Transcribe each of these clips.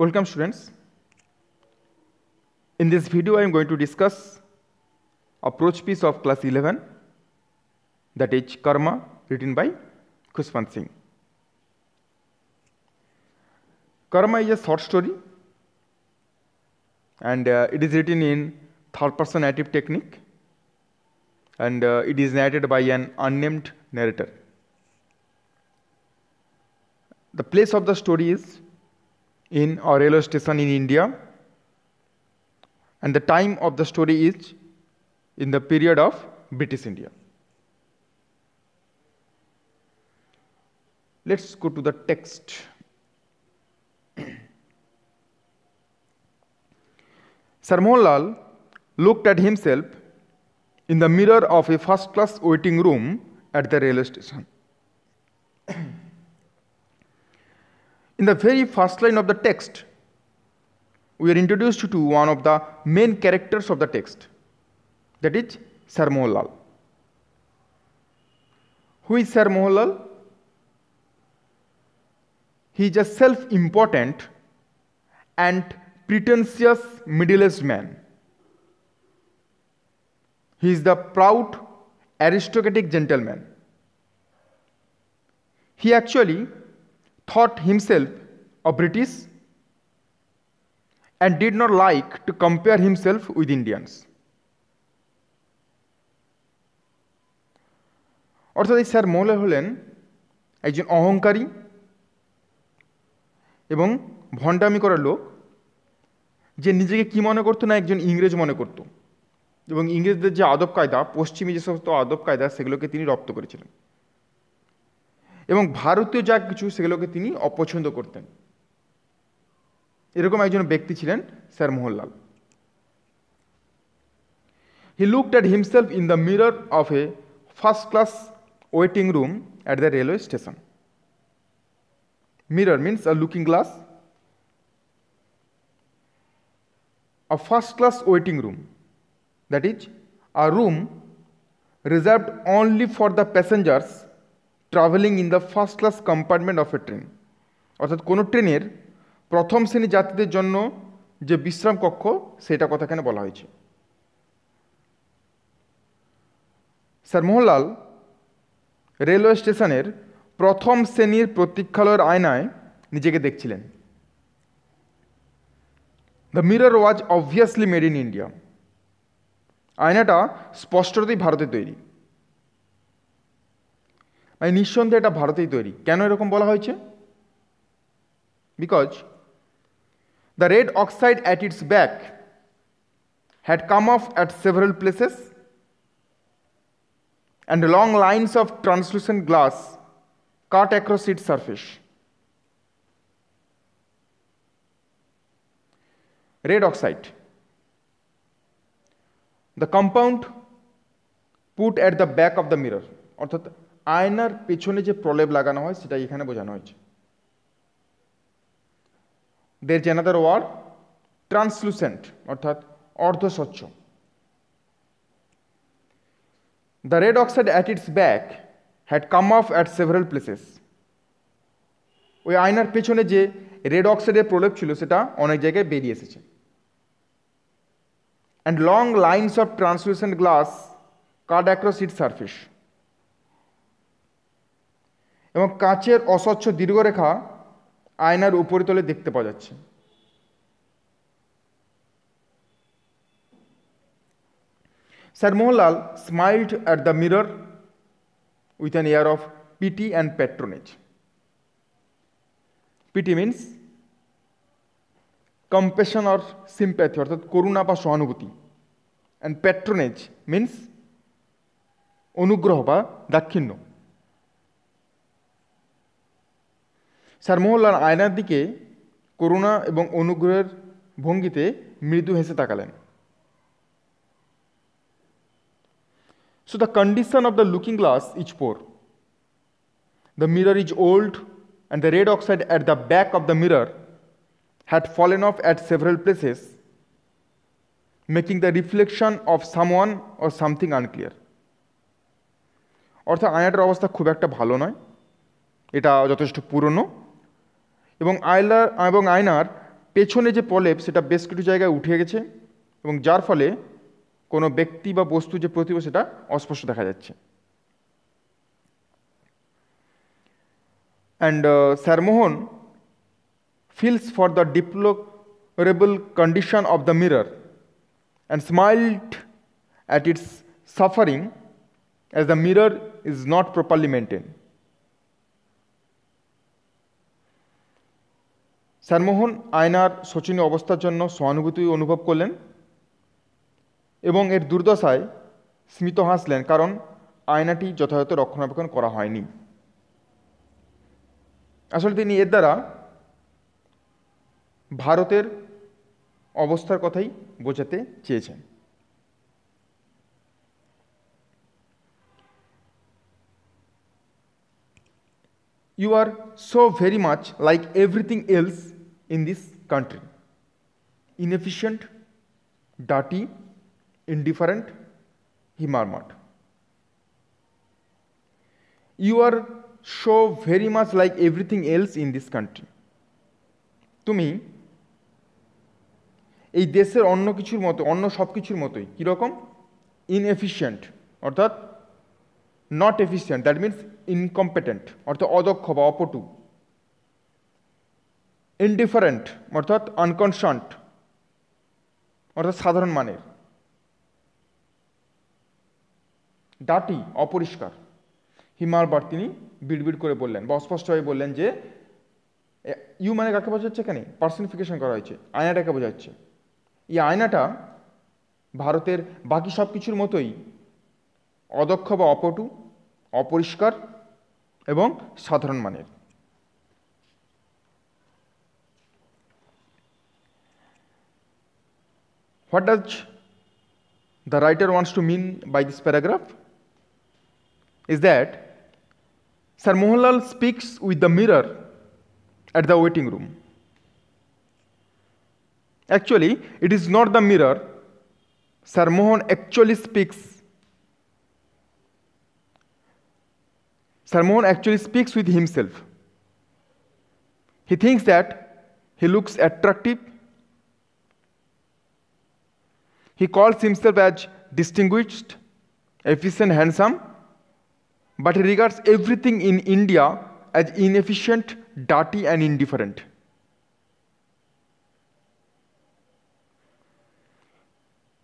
Welcome students. In this video I am going to discuss approach piece of class 11, that is Karma, written by Khushwant Singh. Karma is a short story and it is written in third person narrative technique and it is narrated by an unnamed narrator. The place of the story is in a railway station in India, and the time of the story is in the period of British India. Let's go to the text. Sir Mohanlal looked at himself in the mirror of a first-class waiting room at the railway station. In the very first line of the text, we are introduced to one of the main characters of the text, that is Sir Mohanlal. Who is Sir Mohanlal? He is a self-important and pretentious middle-aged man. He is the proud aristocratic gentleman. He actually thought himself a British and did not like to compare himself with Indians. অর্থাৎ এই sir Mohanlal হলেন একজন অহংকারী এবং ভণ্ডামি করার লোক, যে নিজেকে কি মনে করতো না একজন ইংরেজ মনে করত, এবং ইংরেজদের যে আদব কায়দা, পশ্চিমী যে সমস্ত আদব কায়দা, সেগুলোকে তিনি রপ্ত করেছিলেন এবং ভারতীয় যা কিছু সেগুলোকে তিনি অপছন্দ করতেন। এরকম একজন ব্যক্তি ছিলেন sir Mohanlal. He looked at himself in the mirror of a first-class waiting room at the railway station. Mirror means a looking glass. A first-class waiting room, that is, a room reserved only for the passengers traveling in the first-class compartment of a train. অর্থাৎ কোনো ট্রেনের প্রথম শ্রেণী যাত্রীদের জন্য যে বিশ্রাম কক্ষ, সেটা কথা এখানে বলা হয়েছে। স্যার মোহনলাল রেলওয়ে স্টেশনের প্রথম শ্রেণীর প্রতীক্ষালয়ের আয়নায় নিজেকে দেখছিলেন। The mirror was obviously made in India. আয়নাটা স্পষ্টতই ভারতে তৈরি, মানে নিঃসন্দেহে এটা ভারতেই তৈরি। কেন এরকম বলা হয়েছে? Because the red oxide at its back had come off at several places and long lines of translucent glass cut across its surface. Red oxide, the compound put at the back of the mirror, অর্থাৎ আয়নার পেছনে যে প্রলেপ লাগানো হয় সেটাই এখানে বোঝানো হয়েছে। There is another word, translucent, অর্থাৎ অর্ধস্বচ্ছ। The red oxide at its back had come off at several places. ওই আয়নার পেছনে যে রেড অক্সাইডের প্রলেপ ছিল সেটা অনেক জায়গায় বেরিয়ে এসেছে। And long lines of translucent glass cut across its surface. এবং কাচের অস্বচ্ছ দীর্ঘরেখা আয়নার উপরিতলে দেখতে পাওয়া যাচ্ছে। Sir Mohanlal smiled at the mirror with an air of pity and patronage. Pity means compassion or sympathy, অর্থাৎ করুণা বা সহানুভূতি, অ্যান্ড প্যাট্রোনেজ মিন্স অনুগ্রহ বা দাক্ষিণ্য। স্যার মোহনলাল আয়নার দিকে করুণা এবং অনুগ্রহের ভঙ্গিতে মৃদু হেসে তাকালেন। So the condition of the looking glass is poor. The mirror is old and the red oxide at the back of the mirror had fallen off at several places, making the reflection of someone or something unclear. অর্থাৎ আয়নাটার অবস্থা খুব একটা ভালো নয়, এটা যথেষ্ট পুরনো এবং আয়নার পেছনে যে প্রলেপ সেটা বেশ কিছু জায়গায় উঠে গেছে এবং যার ফলে কোনো ব্যক্তি বা বস্তু যে প্রতিভ সেটা অস্পষ্ট দেখা যাচ্ছে। And স্যারমোহন feels for the deplorable condition of the mirror and smiled at its suffering as the mirror is not properly maintained. স্যারমোহন আয়নার শোচনীয় অবস্থার জন্য সহানুভূতি অনুভব করলেন এবং এর দুর্দশায় স্মিত হাসলেন, কারণ আয়নাটি যথাযথ রক্ষণাবেক্ষণ করা হয়নি। আসলে তিনি এর দ্বারা ভারতের অবস্থার কথাই বোঝাতে চেয়েছেন। You are so very much like everything else in this country. Inefficient, dirty, indifferent, he murmured. You are so very much like everything else in this country. তুমি এই দেশের অন্য কিছুর মতো, অন্য সব কিছুর মতোই কীরকম? ইনএফিশিয়েন্ট অর্থাৎ not efficient, that means incompetent অর্থাৎ অদক্ষ বা অপটু। ইনডিফারেন্ট অর্থাৎ আনকনসার্নড অর্থাৎ সাধারণ মানের। ডার্টি অপরিষ্কার। হিমারবার তিনি বিড়বিড় করে বললেন বা অস্পষ্টভাবে বললেন যে ইউ মানে কাকে বোঝাচ্ছে? এখানে পার্সনিফিকেশন করা হয়েছে, আয়নাটাকে বোঝাচ্ছে। এই আয়নাটা ভারতের বাকি সব কিছুর মতোই অদক্ষ বা অপটু, অপরিষ্কার এবং সাধারণ মানের। What does the writer wants to mean by this paragraph is that Sir Mohanlal speaks with the mirror at the waiting room. Actually, it is not the mirror. Sir Mohan actually speaks. Sir Mohan actually speaks with himself. He thinks that he looks attractive. He calls himself as distinguished, efficient, handsome, but he regards everything in India as inefficient, dirty, and indifferent.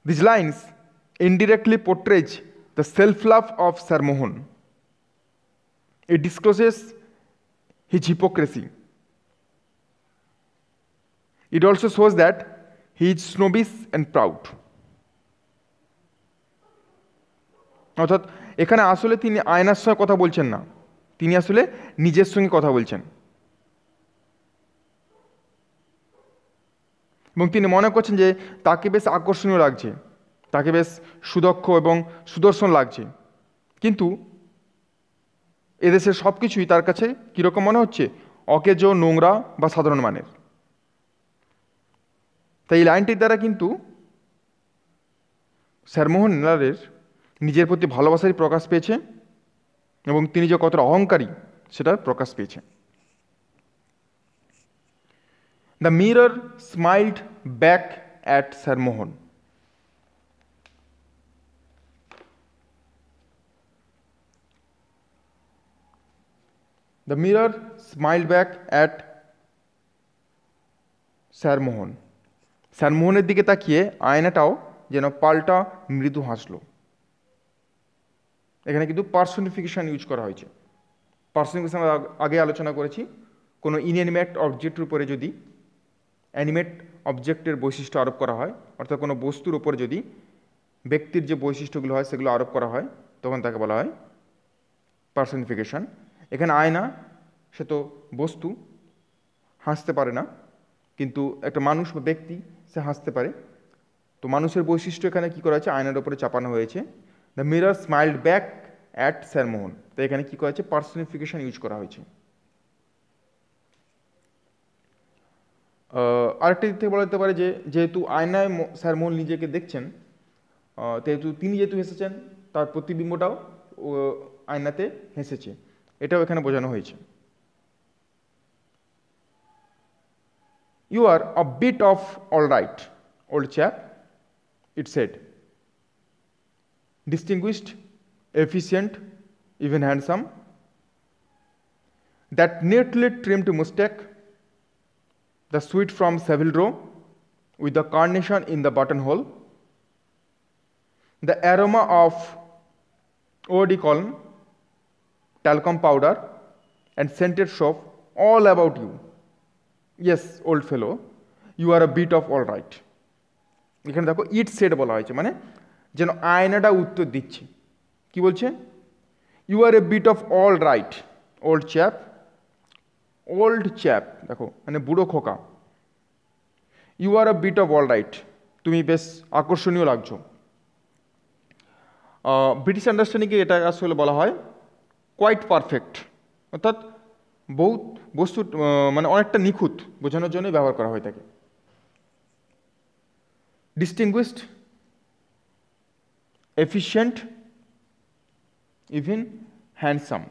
These lines indirectly portrays the self-love of Sir Mohan. It discloses his hypocrisy. It also shows that he is snobbish and proud. অর্থাৎ এখানে আসলে তিনি আয়নার সঙ্গে কথা বলছেন না, তিনি আসলে নিজের সঙ্গে কথা বলছেন এবং তিনি মনে করছেন যে তাকে বেশ আকর্ষণীয় লাগছে, তাকে বেশ সুদক্ষ এবং সুদর্শন লাগছে, কিন্তু এদেশের সব কিছুই তার কাছে কীরকম মনে হচ্ছে? অকেজো, নোংরা বা সাধারণ মানের। তাই এই লাইনটির দ্বারা কিন্তু স্যার মোহনলালের নিজের প্রতি ভালোবাসারই প্রকাশ পেয়েছে এবং তিনি যে কতটা অহংকারী সেটা প্রকাশ পেয়েছে। The mirror smiled back at sir Mohan. The mirror smiled back at sir Mohan. Sir মোহনের দিকে তাকিয়ে আয়নাটাও যেন পাল্টা মৃদু হাসলো। এখানে কিন্তু পার্সনিফিকেশন ইউজ করা হয়েছে। পার্সনিফিকেশন আগে আলোচনা করেছি, কোনো ইনঅ্যানিমেট অবজেক্টের উপরে যদি অ্যানিমেট অবজেক্টের বৈশিষ্ট্য আরোপ করা হয়, অর্থাৎ কোনো বস্তুর উপরে যদি ব্যক্তির যে বৈশিষ্ট্যগুলো হয় সেগুলো আরোপ করা হয়, তখন তাকে বলা হয় পার্সনিফিকেশন। এখানে আয়না, সে তো বস্তু, হাসতে পারে না, কিন্তু একটা মানুষ বা ব্যক্তি সে হাসতে পারে। তো মানুষের বৈশিষ্ট্য এখানে কী করা হয়েছে? আয়নার উপরে চাপানো হয়েছে। The mirror smiled back at sir Mohan. তো এখানে কী করা হয়েছে? পার্সনিফিকেশন ইউজ করা হয়েছে। আরেকটা দিক থেকে বলা যেতে পারে যে যেহেতু আয়নায় স্যার মোহন নিজেকে দেখছেন, তিনি যেহেতু হেসেছেন, তার প্রতিবিম্বটাও আয়নাতে হেসেছে, এটাও এখানে বোঝানো হয়েছে। You are a bit of all right, old chap, it said. Distinguished, efficient, even handsome. That neatly trimmed mustache, the suite from Savile Row with the carnation in the buttonhole, the aroma of eau de cologne, talcum powder, and scented soap all about you. Yes, old fellow, you are a bit of all right. এখানে দেখো ইট shed বলা হয়েছে, মানে যেন আয়নাটা উত্তর দিচ্ছে। কি বলছে? You are a bit of all right old chap. Old chap দেখো মানে বুড়ো খোকা। You are a bit of all right, তুমি বেশ আকর্ষণীয় লাগছো। ব্রিটিশ আন্ডারস্ট্যান্ডিংয়ে এটা আসলে বলা হয় কোয়াইট পারফেক্ট, অর্থাৎ বহুত বস্তু মানে অনেকটা নিখুঁত বোঝানোর জন্যই ব্যবহার করা হয়ে থাকে। Distinguished, efficient, even handsome.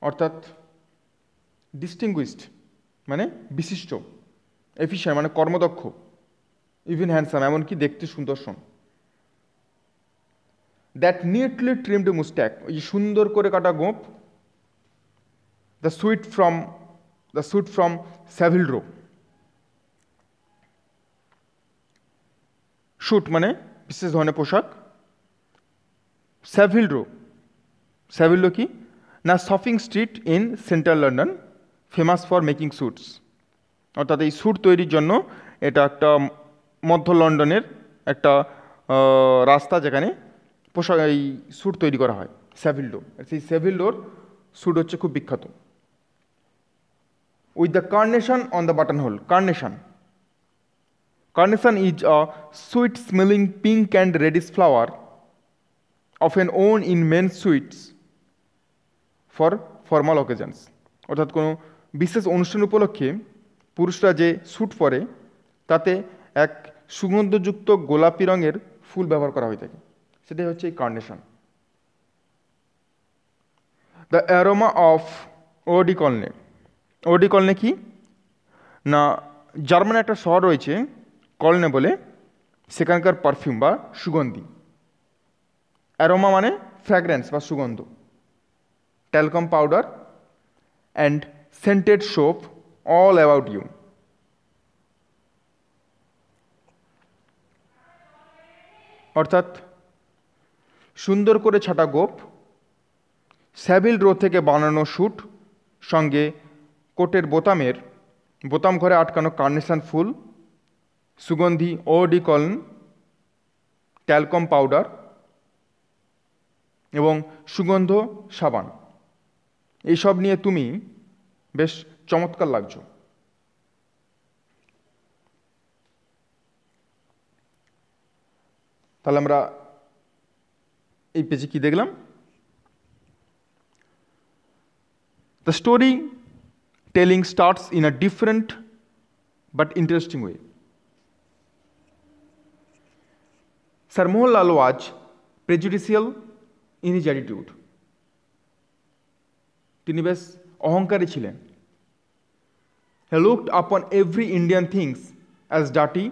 অর্থাৎ ডিস্টিংগুইশড মানে বিশিষ্ট, এফিশিয়েন্ট মানে কর্মদক্ষ, ইভেন হ্যান্ডসাম এমনকি দেখতে সুদর্শন। দ্যাট নিটলি ট্রিমড মুস্ট্যাক, ওই সুন্দর করে কাটা গোঁপ। The suit from Savile Row. Suit মানে বিশেষ ধরনের পোশাক। স্যাভিল রো কি না, shopping street in central London, famous for making suits. অর্থাৎ এই স্যুট তৈরির জন্য এটা একটা মধ্য লন্ডনের একটা রাস্তা যেখানে পোশাক এই স্যুট তৈরি করা হয়, স্যাভিল রো। সেই স্যাভিল রোর স্যুট হচ্ছে খুব বিখ্যাত। With the carnation on the button whole. Carnation is a sweet-smelling pink and reddish flower, often worn in men's suits for formal occasions. অর্থাৎ কোনো বিশেষ অনুষ্ঠান উপলক্ষে পুরুষরা যে স্যুট পরে তাতে এক সুগন্ধযুক্ত গোলাপি রঙের ফুল ব্যবহার করা হয়ে থাকে, সেটাই হচ্ছে এই carnation. The aroma of eau de cologne। eau de cologne কি না, জার্মানে একটা শহর রয়েছে কলনে বলে, সেখানকার পারফিউম বা সুগন্ধি। অ্যারোমা মানে ফ্র্যাগ্রেন্স বা সুগন্ধ। Talcum powder and scented soap all about you. অর্থাৎ সুন্দর করে ছাটা গোপ, স্যাভিল রো থেকে বানানো স্যুট, সঙ্গে কোটের বোতাম ঘরে আটকানো কার্নেশন ফুল, সুগন্ধি eau de cologne, talcum powder এবং সুগন্ধ সাবান, এইসব নিয়ে তুমি বেশ চমৎকার লাগছো। তাহলে আমরা এই পেজে কি দেখলাম? The storytelling starts in a different but interesting way. Sir Mohanlal was prejudicial in his attitude. তিনি বেশ অহংকারী ছিলেন। He looked upon every Indian things as dirty,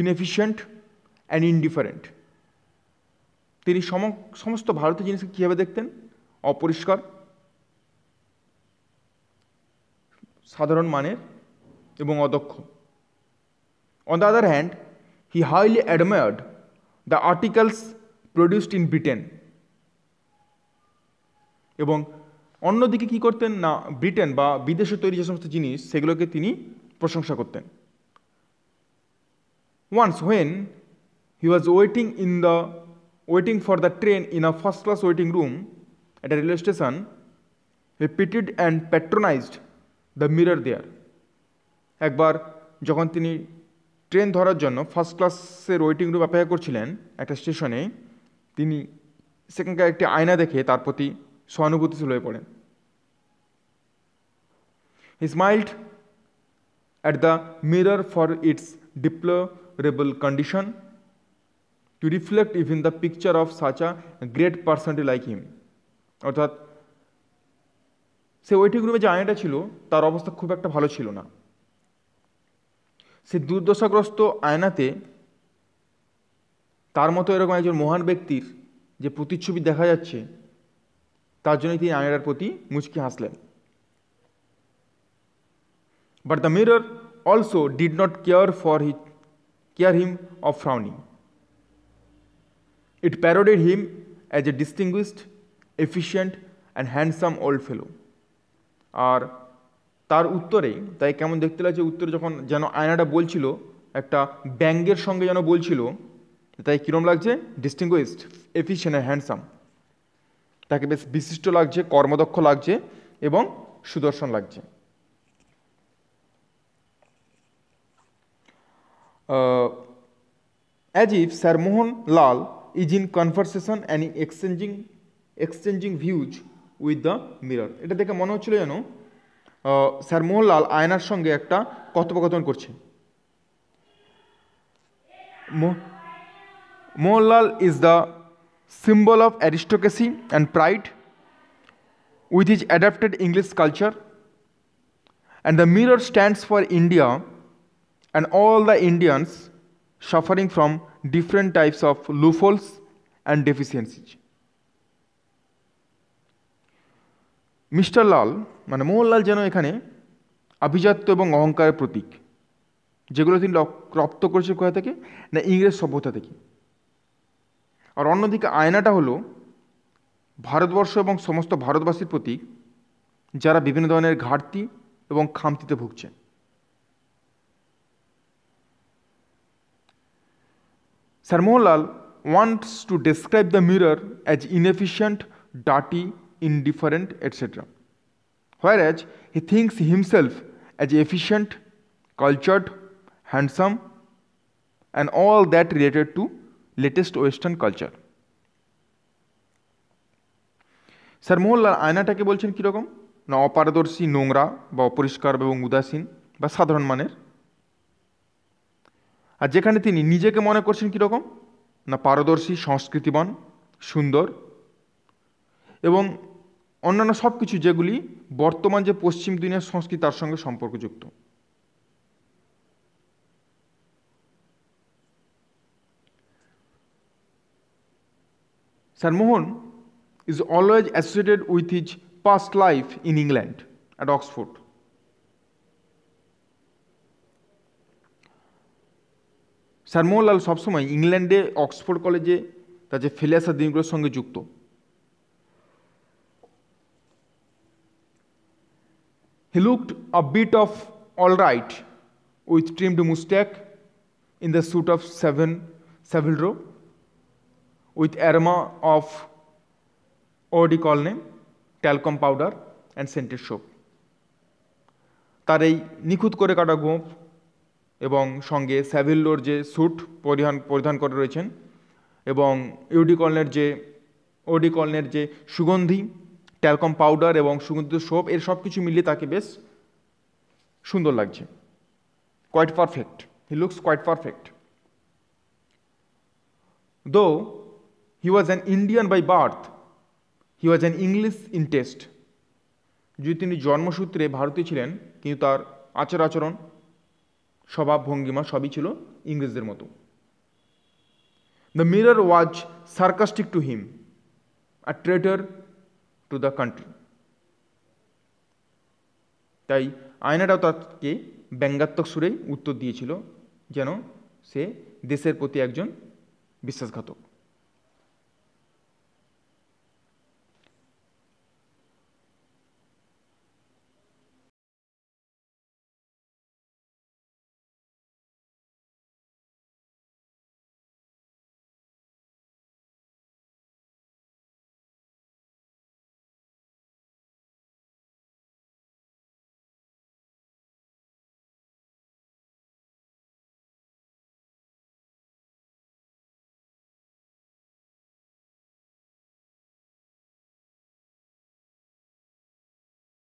inefficient and indifferent. তিনি সমস্ত ভারতীয় জিনিসকে কীভাবে দেখতেন? অপরিষ্কার, সাধারণ মানের এবং অদক্ষ। On the other hand, he highly admired the articles produced in Britain. এবং অন্যদিকে কি করতেন না, ব্রিটেন বা বিদেশে তৈরি যে সমস্ত জিনিস সেগুলোকে তিনি প্রশংসা করতেন। Once when he was waiting for the train in a first class waiting room at a railway station, he pitied and patronized the mirror there. একবার যখন তিনি ট্রেন ধরার জন্য ফার্স্ট ক্লাসের ওয়েটিং রুম অপেক্ষা করছিলেন একটা স্টেশনে, তিনি সেখানকার একটি আয়না দেখে তার প্রতি সহানুভূতিশীল হয়ে পড়েন। He smiled at the mirror for its deplorable condition, to reflect even the picture of such a great personality like him. অর্থাৎ সে ওয়েটিং রুমে যে আয়নাটা ছিল তার অবস্থা খুব একটা ভালো ছিল না। সে দুর্দশাগ্রস্ত আয়নাতে তার মতো এরকম একজন মহান ব্যক্তির যে প্রতিচ্ছবি দেখা যাচ্ছে, তার জন্যই তিনি আয়নাটার প্রতি মুচকি হাসলেন। But the mirror also did not care him of frowning. It parodied him as a distinguished, efficient and handsome old fellow. আর তার উত্তরে, তাই কেমন দেখতে লাগছে, উত্তরে যখন যেন আয়নাটা বলছিল, একটা ব্যঙ্গের সঙ্গে যেন বলছিল, তাই কীরম লাগছে? Distinguished, efficient and handsome. তাকে বেশ বিশিষ্ট লাগছে, কর্মদক্ষ লাগছে এবং সুদর্শন লাগছে। As if Sir Mohan Lal is in conversation and exchanging views with the mirror. এটা দেখে মনে হচ্ছিল যেন স্যার মোহনলাল আয়নার সঙ্গে একটা কথোপকথন করছে। Mohanlal is the symbol of aristocracy and pride with his adapted English culture, and the mirror stands for India and all the Indians suffering from different types of loopholes and deficiencies. Mister Lal মানে মোহনলাল যেন এখানে আভিজাত্য এবং অহংকারের প্রতীক, যেগুলো তিনি রপ্ত করেছে কোথা থেকে? না, ইংরেজ সভ্যতা থেকে। আর অন্যদিকে আয়নাটা হলো ভারতবর্ষ এবং সমস্ত ভারতবাসীর প্রতীক, যারা বিভিন্ন ধরনের ঘাটতি এবং খামতিতে ভুগছে। Sir Mohanlal wants to describe the mirror as inefficient, dirty, indifferent, etc., whereas he thinks himself as efficient, cultured, handsome, and all that related to latest Western culture. Sir Mohanlal আয়নাটাকে বলছেন কীরকম? না, অপারদর্শী, নোংরা বা অপরিষ্কার এবং উদাসীন বা সাধারণ মানের। আর যেখানে তিনি নিজেকে মনে করছেন কীরকম? না, পারদর্শী, সংস্কৃতিবান, সুন্দর এবং অন্যান্য সব কিছু যেগুলি বর্তমান যে পশ্চিম দুনিয়ার সংস্কৃতি তার সঙ্গে সম্পর্কযুক্ত। Sir Mohan is always associated with his past life in England at Oxford. Sir Mohanlal সবসময় ইংল্যান্ডে অক্সফোর্ড কলেজে তার যে ফেলে আসা দিনগুলোর সঙ্গে যুক্ত। He looked a bit of all right with trimmed moustache in the suit of Savile Row with aroma of eau de cologne, talcum powder and scented soap. তার এই নিখুঁত করে কাটা গোঁফ এবং সঙ্গে স্যাভিলোর যে স্যুট পরিধান করে রয়েছেন এবং ওডিকলনের যে সুগন্ধি, ট্যালকম পাউডার এবং সুগন্ধিত সোপ, এর সব কিছু মিলিয়ে তাকে বেশ সুন্দর লাগছে। Quite perfect, he looks quite perfect. Though he was an Indian by birth, he was an English in taste. যদি তিনি জন্মসূত্রে ভারতীয় ছিলেন, কিন্তু তার আচরণ, স্বভাব, ভঙ্গিমা সবই ছিল ইংরেজদের মতো। The mirror was sarcastic to him, a ট্রেটার to the country. তাই আয়নাটাও তাকে ব্যঙ্গাত্মক সুরেই উত্তর দিয়েছিল, যেন সে দেশের প্রতি একজন বিশ্বাসঘাতক।